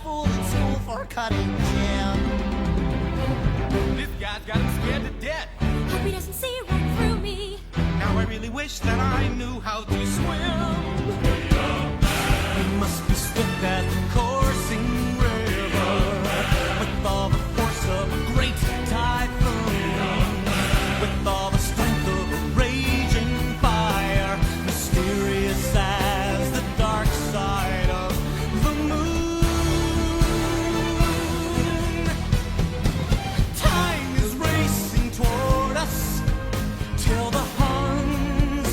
fool in school for cutting Jim. This guy's got him scared to death. Hope he doesn't see right through me. Now I really wish that I knew how to swim. We must be swift as the coursing river, with all the force of a great typhoon, with all the strength of a raging fire, mysterious as the dark side of the moon. Time is racing toward us till the Huns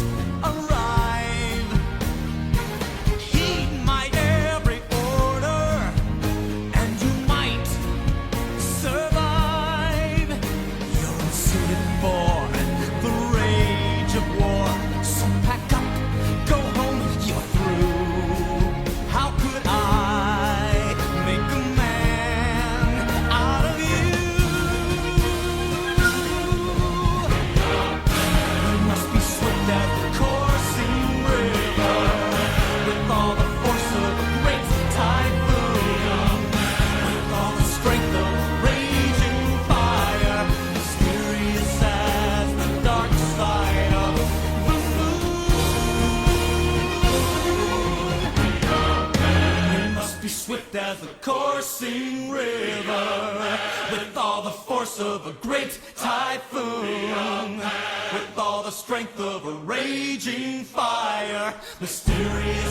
arrive. Heed my every order, and you might survive. You're suited for the rage of war, so pack up, go home, you're through. How could I make a man out of you? We must be swift as the coursing river, with all the force of a great typhoon, with all the strength of raging fire, mysterious as the dark side of the moon. We must be swift as the coursing river, with all the force of a great typhoon, with all the strength of a raging fire, mysterious